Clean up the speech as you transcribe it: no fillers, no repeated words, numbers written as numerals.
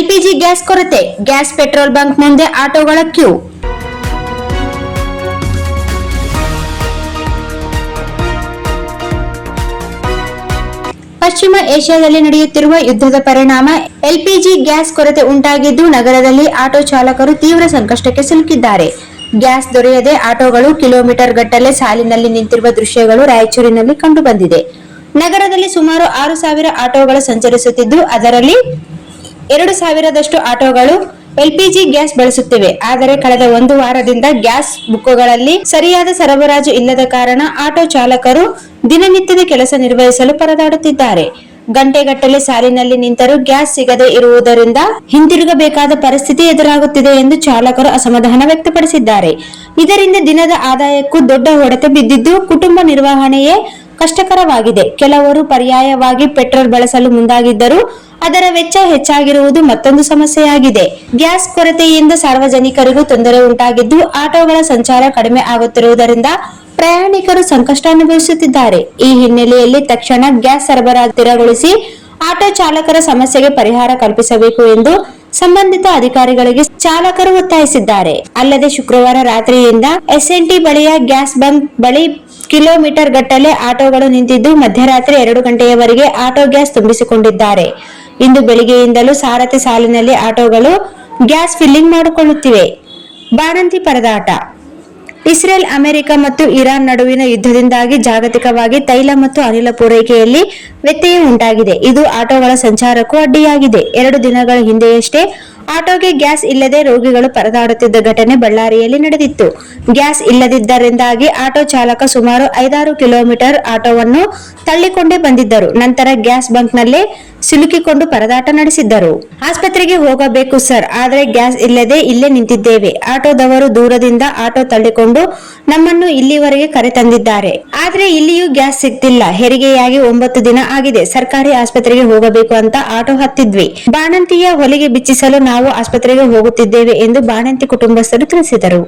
LPG gas ಕೊರತೆ, gas petrol bunk ಮುಂದೆ ಆಟೋಗಳ Q. ಪಶ್ಚಿಮ ಏಷ್ಯಾದಲ್ಲಿ ನಡೆಯುತ್ತಿರುವ ಯುದ್ಧದ ಪರಿಣಾಮ ಎಲ್ಪಿಜಿ ಗ್ಯಾಸ್ ಕೊರತೆ ಉಂಟಾಗಿದ್ದು, ನಗರದಲ್ಲಿ ಆಟೋ ಚಾಲಕರು ತೀವ್ರ ಸಂಕಷ್ಟಕ್ಕೆ ಸಿಲುಕಿದ್ದಾರೆ. ಗ್ಯಾಸ್ ದೊರೆಯದೆ ಆಟೋಗಳು ಕಿಲೋಮೀಟರ್ ಗಟ್ಟಲೆ ಸಾಲಿನಲ್ಲಿ ನಿಂತಿರುವ ದೃಶ್ಯಗಳು ರಾಯಚೂರಿನಲ್ಲಿ ಕಂಡುಬಂದಿದೆ. ನಗರದಲ್ಲಿ ಸುಮಾರು 6,000 ಆಟೋಗಳು ಸಂಚರಿಸುತ್ತಿದ್ದು, ಅದರಲ್ಲಿ 2,000ದಷ್ಟು ಆಟೋಗಳು ಎಲ್ಪಿಜಿ ಗ್ಯಾಸ್ ಬಳಸುತ್ತಿವೆ. ಆದರೆ ಕಳೆದ 1 ವಾರದಿಂದ ಗ್ಯಾಸ್ ಬುಕ್ಗಳಲ್ಲಿ ಸರಿಯಾದ ಸರಬರಾಜು ಇಲ್ಲದ ಕಾರಣ ಆಟೋ ಚಾಲಕರು ದಿನನಿತ್ಯದ ಕೆಲಸ ನಿರ್ವಹಿಸಲು ಪರದಾಡುತ್ತಿದ್ದಾರೆ. ಗಂಟೆಗಟ್ಟಲೆ ಸಾಲಿನಲ್ಲಿ ನಿಂತರೂ ಗ್ಯಾಸ್ ಸಿಗದೆ ಇರುವುದರಿಂದ ಹಿಂತಿರುಗಬೇಕಾದ ಪರಿಸ್ಥಿತಿ ಎದುರಾಗುತ್ತಿದೆ ಎಂದು ಚಾಲಕರು ಅಸಮಾಧಾನ ವ್ಯಕ್ತಪಡಿಸಿದ್ದಾರೆ. ಇದರಿಂದ ದಿನದ ಆದಾಯಕ್ಕೂ ದೊಡ್ಡ ಹೊಡೆತ ಬಿದ್ದಿದ್ದು, ಕುಟುಂಬ ನಿರ್ವಹಣೆಯೇ ಕಷ್ಟಕರವಾಗಿದೆ. ಕೆಲವರು ಪರ್ಯಾಯವಾಗಿ ಪೆಟ್ರೋಲ್ ಬಳಸಲು ಮುಂದಾಗಿದ್ದರೂ ಅದರ ವೆಚ್ಚ ಹೆಚ್ಚಾಗಿರುವುದು ಮತ್ತೊಂದು ಸಮಸ್ಯೆಯಾಗಿದೆ. ಗ್ಯಾಸ್ ಕೊರತೆಯಿಂದ ಸಾರ್ವಜನಿಕರಿಗೂ ತೊಂದರೆ ಉಂಟಾಗಿದ್ದು, ಆಟೋಗಳ ಸಂಚಾರ ಕಡಿಮೆ ಆಗುತ್ತಿರುವುದರಿಂದ ಪ್ರಯಾಣಿಕರು ಸಂಕಷ್ಟ ಅನುಭವಿಸುತ್ತಿದ್ದಾರೆ. ಈ ಹಿನ್ನೆಲೆಯಲ್ಲಿ ತಕ್ಷಣ ಗ್ಯಾಸ್ ಸರಬರಾಜು ಸ್ಥಿರಗೊಳಿಸಿ ಆಟೋ ಚಾಲಕರ ಸಮಸ್ಯೆಗೆ ಪರಿಹಾರ ಕಲ್ಪಿಸಬೇಕು ಎಂದು ಸಂಬಂಧಿತ ಅಧಿಕಾರಿಗಳಿಗೆ ಚಾಲಕರು ಒತ್ತಾಯಿಸಿದ್ದಾರೆ. ಅಲ್ಲದೆ ಶುಕ್ರವಾರ ರಾತ್ರಿಯಿಂದ ಎಸ್ಎನ್ಟಿ ಬಳಿಯ ಗ್ಯಾಸ್ ಬಂಕ್ ಬಳಿ ಕಿಲೋಮೀಟರ್ ಗಟ್ಟಲೆ ಆಟೋಗಳು ನಿಂತಿದ್ದು, ಮಧ್ಯರಾತ್ರಿ 2 ಗಂಟೆಯವರೆಗೆ ಆಟೋ ಗ್ಯಾಸ್ ತುಂಬಿಸಿಕೊಂಡಿದ್ದಾರೆ. ಇಂದು ಬೆಳಿಗ್ಗೆಯಿಂದಲೂ ಸಾರಥಿ ಸಾಲಿನಲ್ಲಿ ಆಟೋಗಳು ಗ್ಯಾಸ್ ಫಿಲ್ಲಿಂಗ್ ಮಾಡಿಕೊಳ್ಳುತ್ತಿವೆ. ಬಾಣಂತಿ ಪರದಾಟ. ಇಸ್ರೇಲ್, ಅಮೆರಿಕ ಮತ್ತು ಇರಾನ್ ನಡುವಿನ ಯುದ್ಧದಿಂದಾಗಿ ಜಾಗತಿಕವಾಗಿ ತೈಲ ಮತ್ತು ಅನಿಲ ಪೂರೈಕೆಯಲ್ಲಿ ವ್ಯತ್ಯಯ ಉಂಟಾಗಿದೆ. ಇದು ಆಟೋಗಳ ಸಂಚಾರಕ್ಕೂ ಅಡ್ಡಿಯಾಗಿದೆ. 2 ದಿನಗಳ ಹಿಂದೆಯಷ್ಟೇ ಆಟೋಗೆ ಗ್ಯಾಸ್ ಇಲ್ಲದೆ ರೋಗಿಗಳು ಪರದಾಡುತ್ತಿದ್ದ ಘಟನೆ ಬಳ್ಳಾರಿಯಲ್ಲಿ ನಡೆದಿತ್ತು. ಗ್ಯಾಸ್ ಇಲ್ಲದಿದ್ದರಿಂದಾಗಿ ಆಟೋ ಚಾಲಕ ಸುಮಾರು 5-6 ಕಿಲೋಮೀಟರ್ ಆಟೋವನ್ನು ತಳ್ಳಿಕೊಂಡೇ ಬಂದಿದ್ದರು. ನಂತರ ಗ್ಯಾಸ್ ಬಂಕ್ನಲ್ಲೇ ಸಿಲುಕಿಕೊಂಡು ಪರದಾಟ ನಡೆಸಿದ್ದರು. ಆಸ್ಪತ್ರೆಗೆ ಹೋಗಬೇಕು ಸರ್, ಆದ್ರೆ ಗ್ಯಾಸ್ ಇಲ್ಲದೆ ಇಲ್ಲೇ ನಿಂತಿದ್ದೇವೆ. ಆಟೋದವರು ದೂರದಿಂದ ಆಟೋ ತಳ್ಳಿಕೊಂಡು ನಮ್ಮನ್ನು ಇಲ್ಲಿವರೆಗೆ ಕರೆ ತಂದಿದ್ದಾರೆ. ಆದ್ರೆ ಇಲ್ಲಿಯೂ ಗ್ಯಾಸ್ ಸಿಗ್ತಿಲ್ಲ. ಹೆರಿಗೆಯಾಗಿ 9 ದಿನ ಆಗಿದೆ. ಸರ್ಕಾರಿ ಆಸ್ಪತ್ರೆಗೆ ಹೋಗಬೇಕು ಅಂತ ಆಟೋ ಹತ್ತಿದ್ವಿ. ಬಾಣಂತಿಯ ಹೊಲಿಗೆ ಬಿಚ್ಚಿಸಲು ನಾವು ಆಸ್ಪತ್ರೆಗೆ ಹೋಗುತ್ತಿದ್ದೇವೆ ಎಂದು ಬಾಣಂತಿ ಕುಟುಂಬಸ್ಥರು ತಿಳಿಸಿದರು.